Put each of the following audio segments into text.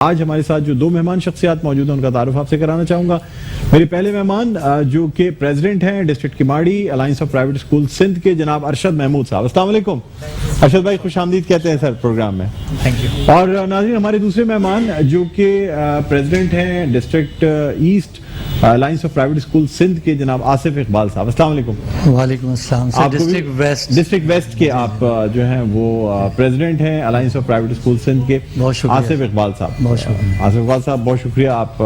آج ہمارے ساتھ جو دو مہمان شخصیات موجود ہیں ان کا تعارف آپ سے کرانا چاہوں گا. میرے پہلے مہمان جو کہ پریزیڈنٹ ہیں district Keamari alliance of private school Sindh کے جناب ارشد محمود صاحب. السلام علیکم. ارشد بھائی خوش آمدید کہتے ہیں سر پروگرام میں. Thank you. اور ناظرین ہمارے دوسرے مہمان جو کہ پریزیڈنٹ ہیں district east alliance of private school Sindh کے جناب آصف اقبال صاحب. السلام علیکم. وعلیکم السلام سر. ڈسٹرکٹ ویسٹ کے آپ جو ہیں وہ پریزیڈنٹ ہیں alliance of private school Sindh کے. بہت شکریہ آصف اقبال صاحب. بہت شکریہ. آصف اقبال صاحب بہت شکریہ آپ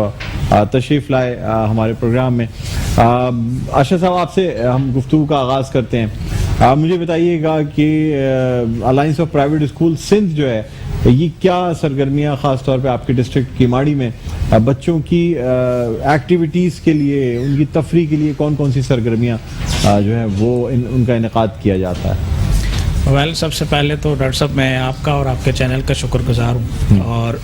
تشریف لائے ہمارے پروگرام میں. ارشد صاحب آپ سے ہم گفتگو کا آغاز کرتے ہیں. مجھے بتائیے گا کہ alliance of private school Sindh جو ہے یہ کیا سرگرمیاں خاص طور پہ آپ کے ڈسٹرکٹ کیماڑی میں بچوں کی ایکٹیویٹیز کے لیے ان کی تفریح کے لیے کون کون سی سرگرمیاں جو ہیں وہ ان کا انعقاد کیا جاتا ہے؟ سب سے پہلے تو ڈاکٹر صاحب میں آپ کا اور آپ کے چینل کا شکر گزار ہوں اور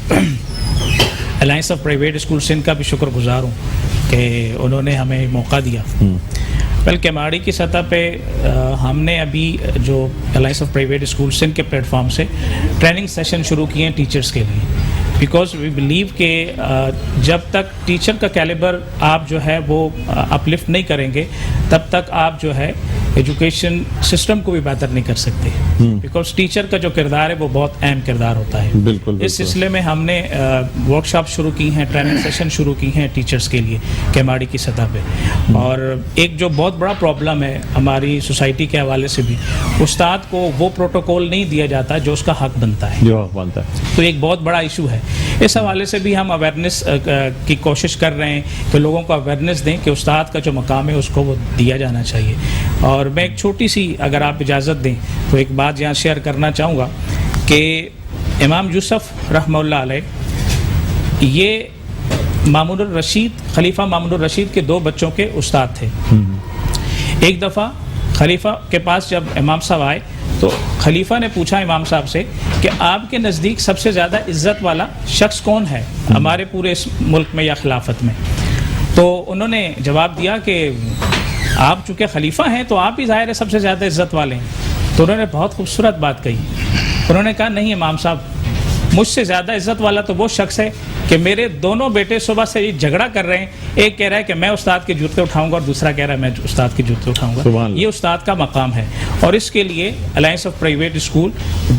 alliance of private school Sindh کا بھی شکر گزار ہوں کہ انہوں نے ہمیں موقع دیا. کیماڑی کی سطح پہ ہم نے ابھی جو alliance of private school Sindh کے پلیٹ فارم سے ٹریننگ سیشن شروع کیے ہیں ٹیچرز کے لیے. بیکاز وی بلیو کہ جب تک ٹیچر کا کیلیبر آپ جو ہے وہ اپلفٹ نہیں کریں گے تب تک آپ جو ہے ایجوکیشن سسٹم کو بھی بہتر نہیں کر سکتے. بیکاز ٹیچر کا جو کردار ہے وہ بہت اہم کردار ہوتا ہے. بالکل. اس سلسلے میں ہم نے ورک شاپ شروع کی ہیں, ٹریننگ سیشن شروع کی ہیں ٹیچرز کے لیے کیماڑی کی سطح پہ. اور ایک جو بہت بڑا پرابلم ہے ہماری سوسائٹی کے حوالے سے بھی, استاد کو وہ پروٹوکول نہیں دیا جاتا جو اس کا حق بنتا ہے, جو حق بنتا ہے. تو ایک بہت بڑا ایشو ہے. اس حوالے سے بھی ہم اویئرنیس کی کوشش کر رہے ہیں کہ لوگوں کو اویئرنیس دیں کہ استاد کا جو مقام ہے اس کو وہ دیا جانا چاہیے. اور میں ایک چھوٹی سی اگر آپ اجازت دیں تو ایک بات یہاں شیئر کرنا چاہوں گا کہ امام یوسف رحمہ اللہ علیہ یہ مامون الرشید خلیفہ مامون الرشید کے 2 بچوں کے استاد تھے. ایک دفعہ خلیفہ کے پاس جب امام صاحب آئے تو خلیفہ نے پوچھا امام صاحب سے کہ آپ کے نزدیک سب سے زیادہ عزت والا شخص کون ہے ہمارے پورے اس ملک میں یا خلافت میں؟ تو انہوں نے جواب دیا کہ آپ چونکہ خلیفہ ہیں تو آپ ہی ظاہر ہے سب سے زیادہ عزت والے ہیں. تو انہوں نے بہت خوبصورت بات کہی. انہوں نے کہا نہیں امام صاحب, مجھ سے زیادہ عزت والا تو وہ شخص ہے کہ میرے دونوں بیٹے صبح سے یہ جھگڑا کر رہے ہیں, ایک کہہ رہا ہے کہ میں استاد کے جوتے اٹھاؤں گا اور دوسرا کہہ رہا ہے میں استاد کے جوتے اٹھاؤں گا. یہ استاد کا مقام ہے اور اس کے لیے الائنس آف پرائیویٹ اسکول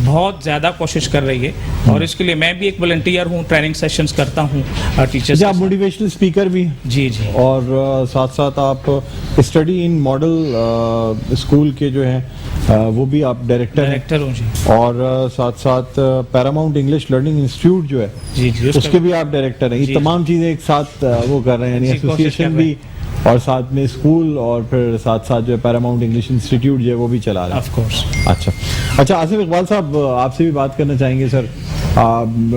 بہت زیادہ کوشش کر رہی ہے. اور اس کے لیے میں بھی ایک والنٹیئر ہوں, ٹریننگ سیشنز کرتا ہوں ٹیچرز. آپ موٹیویشنل اسپیکر بھی ہیں؟ جی جی. اور ساتھ ساتھ آپ اسٹڈی ان ماڈل اسکول کے جو ہیں وہ بھی آپ ڈائریکٹر ہوں. جی. اور ساتھ ساتھ پیراماؤنٹ انگلش لرننگ انسٹیٹیوٹ جو ہے جی جی اس کے بھی آپ ڈائریکٹر ہیں. یہ تمام چیزیں ایک ساتھ وہ کر رہے ہیں, یعنی ایسوسیشن بھی اور ساتھ میں اسکول اور پھر ساتھ ساتھ جو ہے پیراماؤنٹ انگلش انسٹیٹیوٹ جو ہے وہ بھی چلا رہے ہیں. Of course. اچھا آصف اقبال صاحب آپ سے بھی بات کرنا چاہیں گے سر.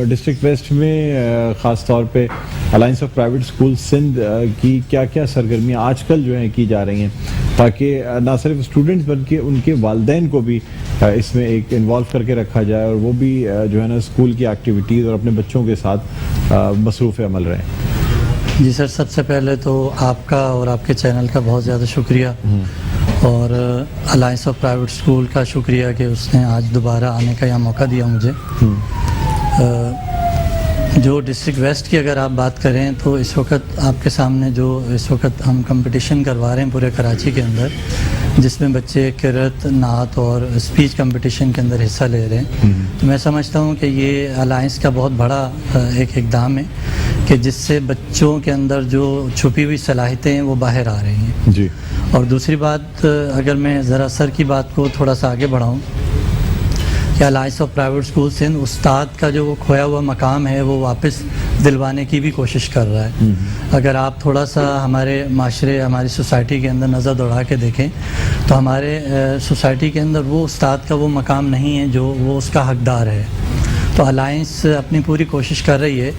ڈسٹرکٹ ویسٹ میں خاص طور پہ alliance of private school Sindh کی کیا کیا سرگرمیاں آج کل جو ہیں کی جا رہی ہیں تاکہ نہ صرف اسٹوڈنٹس بلکہ ان کے والدین کو بھی اس میں ایک انوالو کر کے رکھا جائے اور وہ بھی جو ہے نا اسکول کی ایکٹیویٹیز اور اپنے بچوں کے ساتھ مصروف عمل رہیں؟ جی سر, سب سے پہلے تو آپ کا اور آپ کے چینل کا بہت زیادہ شکریہ اور الائنس آف پرائیویٹ اسکول کا شکریہ کہ اس نے آج دوبارہ آنے کا یہاں موقع دیا مجھے. جو ڈسٹرکٹ ویسٹ کی اگر آپ بات کریں تو اس وقت آپ کے سامنے جو اس وقت ہم کمپٹیشن کروا رہے ہیں پورے کراچی کے اندر, جس میں بچے قرأت, نعت اور اسپیچ کمپٹیشن کے اندر حصہ لے رہے ہیں. تو میں سمجھتا ہوں کہ یہ الائنس کا بہت بڑا ایک اقدام ہے کہ جس سے بچوں کے اندر جو چھپی ہوئی صلاحیتیں ہیں وہ باہر آ رہی ہیں. جی. اور دوسری بات اگر میں ذرا سر کی بات کو تھوڑا سا آگے بڑھاؤں کہ alliance of private school Sindh استاد کا جو وہ کھویا ہوا مقام ہے وہ واپس دلوانے کی بھی کوشش کر رہا ہے. اگر آپ تھوڑا سا ہمارے معاشرے ہماری سوسائٹی کے اندر نظر دوڑا کے دیکھیں تو ہمارے سوسائٹی کے اندر وہ استاد کا وہ مقام نہیں ہے جو وہ اس کا حقدار ہے. تو الائنس اپنی پوری کوشش کر رہی ہے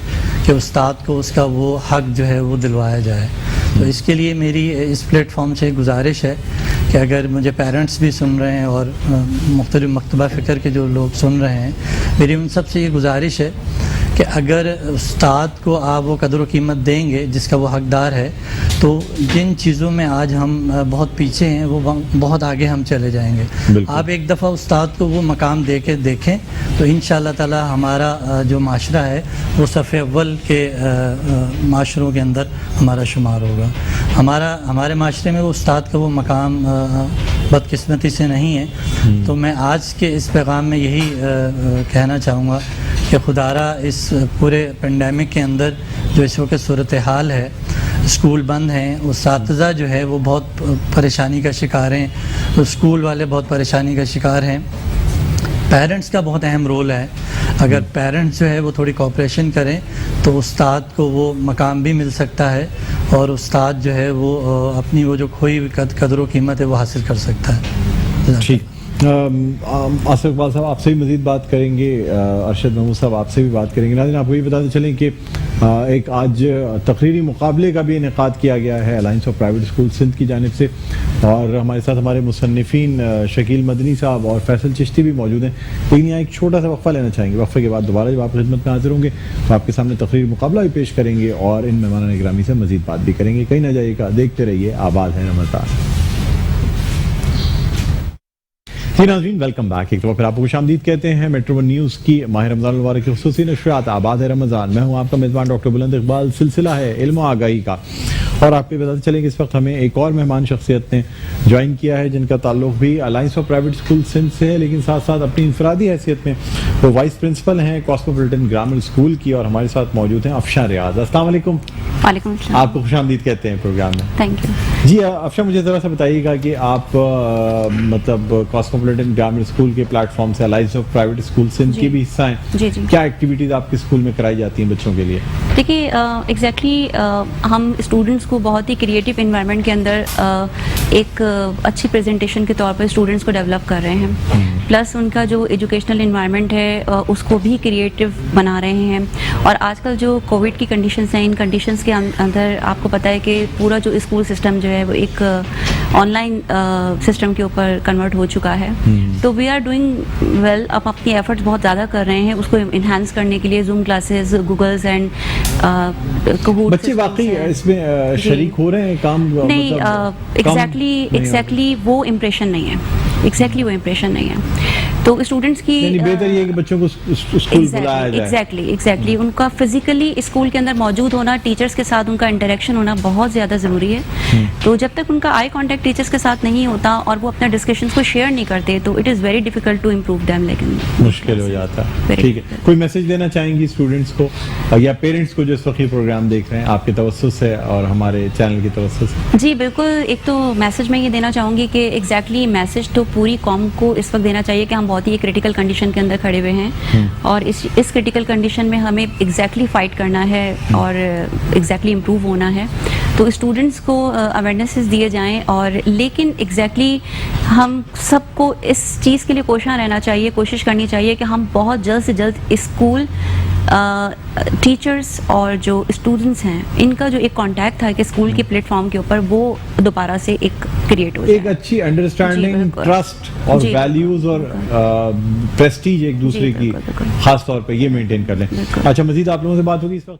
کہ استاد کو اس کا وہ حق جو ہے وہ دلوایا جائے. تو اس کے لیے میری اس پلیٹ فارم سے گزارش ہے کہ اگر مجھے پیرنٹس بھی سن رہے ہیں اور مختلف مکتبہ فکر کے جو لوگ سن رہے ہیں, میری ان سب سے یہ گزارش ہے کہ اگر استاد کو آپ وہ قدر و قیمت دیں گے جس کا وہ حقدار ہے تو جن چیزوں میں آج ہم بہت پیچھے ہیں وہ بہت آگے ہم چلے جائیں گے. آپ ایک دفعہ استاد کو وہ مقام دے کے دیکھیں تو انشاءاللہ تعالی ہمارا جو معاشرہ ہے وہ صف اول کے معاشروں کے اندر ہمارا شمار ہوگا. ہمارے معاشرے میں وہ استاد کا وہ مقام بدقسمتی سے نہیں ہے. تو میں آج کے اس پیغام میں یہی کہنا چاہوں گا کہ خدارا اس پورے پینڈیمک کے اندر جو اس وقت صورتحال ہے، اسکول بند ہیں، اساتذہ جو ہے وہ بہت پریشانی کا شکار ہیں، اسکول والے بہت پریشانی کا شکار ہیں. پیرنٹس کا بہت اہم رول ہے. اگر پیرنٹس جو ہے وہ تھوڑی کوآپریشن کریں تو استاد کو وہ مقام بھی مل سکتا ہے اور استاد جو ہے وہ اپنی وہ جو کھوئی ہوئی قدر و قیمت ہے وہ حاصل کر سکتا ہے. ٹھیک. آصف اقبال صاحب آپ سے بھی مزید بات کریں گے، ارشد محمود صاحب آپ سے بھی بات کریں گے. ناظرین آپ کو یہ بتاتے چلیں کہ ایک آج تقریری مقابلے کا بھی انعقاد کیا گیا ہے alliance of private school Sindh کی جانب سے، اور ہمارے ساتھ ہمارے مصنفین شکیل مدنی صاحب اور فیصل چشتی بھی موجود ہیں. لیکن یہاں ایک چھوٹا سا وقفہ لینا چاہیں گے. وقفے کے بعد دوبارہ جب آپ خدمت میں حاضر ہوں گے تو آپ کے سامنے تقریری مقابلہ بھی پیش کریں گے اور ان مہمانان گرامی سے مزید بات بھی کریں گے. کہیں نہ جائیے گا، دیکھتے رہیے آباد ہے رمضان. جی ناظرین ویلکم بیک. ایک دفعہ پھر آپ کو خوش آمدید کہتے ہیں میٹرو ون نیوز کی ماہ رمضان المبارک کی خصوصی نشریات آباد ہے رمضان. میں ہوں آپ کا میزبان ڈاکٹر بلند اقبال. سلسلہ ہے علم و آگاہی کا، اور آپ کو بتاتے چلیں کہ اس وقت ہمیں ایک اور مہمان شخصیت نے جوائن کیا ہے جن کا تعلق بھی alliance of private school Sindh سے ہے، لیکن ساتھ ساتھ اپنی انفرادی حیثیت میں وہ وائس پرنسپل ہیں کاسموپولیٹن گرامر اسکول کی، اور ہمارے ساتھ موجود ہیں افشاں ریاض. السلام علیکم. وعلیکم السلام. آپ کو خوش آمدید کہتے ہیں پروگرام میں. Thank you. جی افشاں مجھے ذرا سا بتائیے گا کہ آپ مطلب کاسموپولیٹن گرامر اسکول کے پلیٹ فارم سے alliance of private school Sindh کے بھی حصہ ہیں. جی جی. کیا ایکٹیویٹیز آپ کے اسکول میں کرائی جاتی ہیں بچوں کے لیے؟ دیکھیے ایگزیکٹلی ہم اسٹوڈنٹس کو بہت ہی کریٹیو انوائرمنٹ کے اندر ایک اچھی پریزنٹیشن کے طور پر اسٹوڈنٹس کو ڈیولپ کر رہے ہیں، پلس ان کا جو ایجوکیشنل انوائرمنٹ ہے اس کو بھی کریٹیو بنا رہے ہیں. اور آج کل جو کووڈ کی کنڈیشنز ہیں، ان کنڈیشنز کے اندر آپ کو پتہ ہے کہ پورا جو اسکول سسٹم جو ہے وہ ایک آن لائن سسٹم کے اوپر کنورٹ ہو چکا ہے. تو وی آر ڈوئنگ ویل. اب اپنی ایفرٹس بہت زیادہ کر رہے ہیں اس کو انہینس کرنے کے لیے. Zoom classes, Googles and Kahoot. بچے واقعی اس میں شریک ہو رہے ہیں کام؟ نہیں ایگزیکٹلی وہ امپریشن نہیں ہے. ایگزیکٹلی وہ امپریشن نہیں ہے. تو اسٹوڈنٹس کی یعنی بہتر یہ ہے کہ بچوں کو اسکول بلایا جائے. ایگزیکٹلی ان کا فزیکلی اسکول کے اندر موجود ہونا، ٹیچرس کے ساتھ ان کا انٹریکشن ہونا بہت زیادہ ضروری ہے. تو جب تک ان کا آئی کانٹیکٹ ٹیچرس کے ساتھ نہیں ہوتا اور وہ اپنا ڈسکشنس کو شیئر نہیں کرتے تو it is very difficult to improve them. لیکن مشکل ہو جاتا ہے. ٹھیک ہے، کوئی میسج دینا چاہیں گی اسٹوڈنٹس کو یا پیرنٹس کو جو اس وقت یہ پروگرام دیکھ رہے ہیں آپ کے توسط سے اور ہمارے چینل کی توسط سے؟ جی بالکل. ایک تو میسج میں یہ دینا چاہوں گی کہ ایگزیکٹلی میسج تو پوری قوم کو اس وقت دینا چاہیے کہ ہم بہت ہی کریٹیکل کنڈیشن کے اندر کھڑے ہوئے ہیں اور اس کریٹیکل کنڈیشن میں ہمیں ایگزیکٹلی فائٹ کرنا ہے اور ایگزیکٹلی امپروو ہونا ہے. تو اسٹوڈنٹس کو اویئرنیسز دیے جائیں، اور لیکن ایگزیکٹلی ہم سب کو اس چیز کے لیے کوشش کرنی چاہیے کہ ہم بہت جلد سے جلد اسکول ٹیچرس اور جو اسٹوڈنٹس ہیں ان کا جو ایک کانٹیکٹ تھا کہ اسکول کے پلیٹ فارم کے اوپر وہ دوبارہ سے ایک کریٹ ہو جائے. ایک اچھی انڈرسٹینڈنگ، ٹرسٹ اور ویلیوز اور پریسٹیج ایک دوسرے کی خاص طور پہ یہ مینٹین کر لیں. اچھا مزید آپ لوگوں سے بات ہوگی اس وقت.